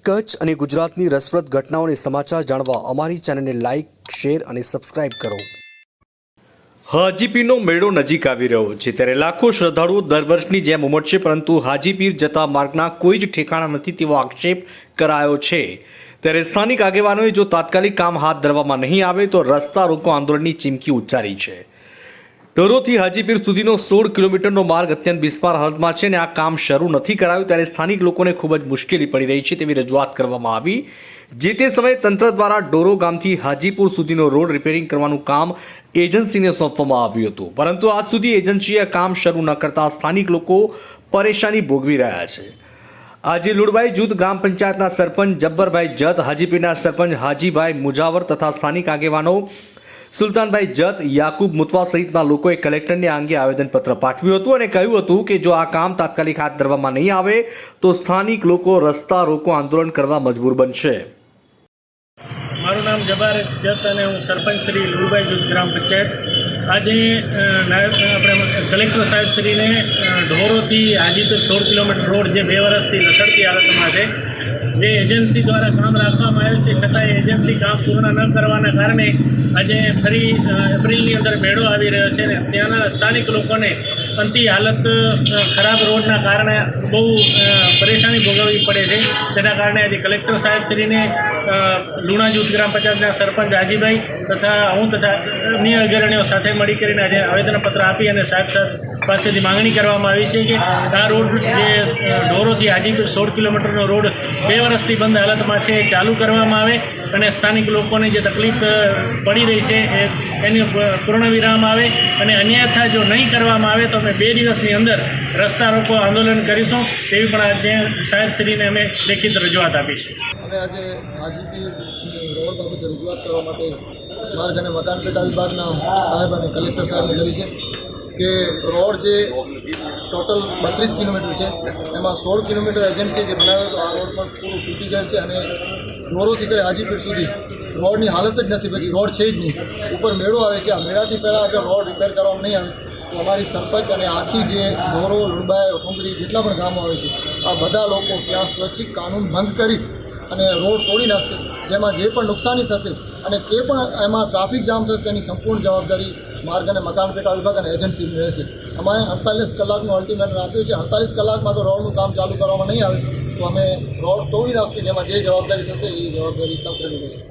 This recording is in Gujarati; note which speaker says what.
Speaker 1: કચ્છ અને ગુજરાતની રસપ્રદ ઘટનાઓને સમાચાર જાણવા અમારી ચેનલને લાઇક, શેર અને સબસ્ક્રાઇબ કરો.
Speaker 2: હાજીપીરનો મેળો નજીક આવી રહ્યો છે ત્યારે લાખો શ્રદ્ધાળુઓ દર વર્ષની જેમ ઉમટશે, પરંતુ હાજીપીર જતા માર્ગના કોઈ જ ઠેકાણા નથી તેવો આક્ષેપ કરાયો છે. ત્યારે સ્થાનિક આગેવાનોએ જો તાત્કાલિક કામ હાથ ધરવામાં નહીં આવે તો રસ્તા રોકો આંદોલનની ચીમકી ઉચ્ચારી છે. ઢોરોથી હાજીપીર સુધીનો 16 કિલોમીટરનો માર્ગ અત્યંત બિસ્માર હાલતમાં છે અને આ કામ શરૂ નથી કરાયું ત્યારે સ્થાનિક લોકોને ખૂબ જ મુશ્કેલી પડી રહી છે તેવી રજૂઆત કરવામાં આવી. જે તે સમયે તંત્ર દ્વારા ડોરો ગામથી હાજીપુર સુધીનો રોડ રિપેરિંગ કરવાનું કામ એજન્સીને સોંપવામાં આવ્યું હતું, પરંતુ આજ સુધી એજન્સીએ કામ શરૂ ન કરતા સ્થાનિક લોકો પરેશાની ભોગવી રહ્યા છે. આજે લુડબાઈ જૂથ ગ્રામ પંચાયતના સરપંચ જબ્બરભાઈ જત, હાજીપીરના સરપંચ હાજીભાઈ મુજાવર તથા સ્થાનિક આગેવાનો સુલતાનભાઈ જત, યાકુબ મુતવા સહિતના લોકોએ કલેક્ટરને આ અંગે આવેદનપત્ર પાઠવ્યું હતું અને કહ્યું હતું કે જો આ કામ તાત્કાલિક હાથ ધરવામાં નહીં આવે તો સ્થાનિક લોકો રસ્તા રોકો આંદોલન કરવા મજબૂર બનશે.
Speaker 3: મારું નામ જબ્બર જત અને હું સરપંચ શ્રી લુડબાઈ જૂથ ગ્રામ પંચાયત. આજે આપણે કલેક્ટર સાહેબ શ્રીને ઢોરોથી હાજીપીર 16 કિલોમીટર રોડ જે 2 વર્ષથી લથડતી હાલતમાં છે, જે એજન્સી દ્વારા કામ રાખવામાં આવ્યું છે, છતાં એજન્સી કામ પૂર્ણ ન કરવાના કારણે આજે ફરી એપ્રિલની અંદર મેળો આવી રહ્યો છે ને ત્યાંના સ્થાનિક લોકોને અંતિ હાલત ખરાબ રોડના કારણે બહુ પરેશાની ભોગવવી પડે છે. તેના કારણે આજે કલેક્ટર સાહેબશ્રીને લુણા જૂથ ગ્રામ પંચાયતના સરપંચ હાજીભાઈ તથા હું તથા અન્ય અગ્રણીઓ સાથે મળી કરીને આજે આવેદનપત્ર આપી અને સાહેબ પાસેથી માંગણી કરવામાં આવી છે કે આ રોડ જે ઢોરોથી હાજીપીર 16 કિલોમીટરનો રોડ 2 વર્ષથી બંધ હાલતમાં છે એ ચાલુ કરવામાં આવે અને સ્થાનિક લોકોને જે તકલીફ પડી રહી છે એની પૂર્ણ વિરામ આવે અને અન્યથા જો નહીં કરવામાં આવે તો અમે 2 દિવસની અંદર રસ્તા રોકો આંદોલન કરીશું તેવી પણ આજે સાહેબશ્રીને અમે લેખિત રજૂઆત આપી છે.
Speaker 4: અમે આજે હાજીપીરની રોડ બાબતે રજૂઆત કરવા માટે માર્ગ અને મકાન પેટા વિભાગના સાહેબ અને કલેક્ટર સાહેબને કરી છે કે રોડ જે ટોટલ 32 કિલોમીટર છે એમાં 16 કિલોમીટર એજન્સી જે બનાવ્યો તો આ રોડ પણ પૂરું તૂટી ગયેલ છે અને ઢોરોથી કરી હાજીપીર સુધી રોડની હાલત જ નથી બચી. રોડ છે જ નહીં, ઉપર મેળો આવે છે. આ મેળાથી પહેલાં અગર રોડ રિપેર કરવામાં નહીં આવે તો અમારી સરપંચ અને આખી જે ઢોરો, લુડબાઈ, ઓઠુંગરી જેટલા પણ ગામો આવે છે આ બધા લોકો ત્યાં સ્વૈચ્છિક કાનૂન ભંગ કરી અને રોડ તોડી નાખશે, જેમાં જે પણ નુકસાની થશે અને કે પણ એમાં ટ્રાફિક જામ થશે તેની સંપૂર્ણ જવાબદારી માર્ગ અને મકાન પેટા વિભાગ અને એજન્સીની રહેશે. અમે 48 કલાકનું અલ્ટિમેટમ આપ્યું છે. 48 કલાકમાં તો રોડનું કામ ચાલુ કરવામાં નહીં આવે તો અમે રોડ તોડી નાખશું, જેમાં જે જવાબદારી થશે એ જવાબદારી તંત્રની રહેશે.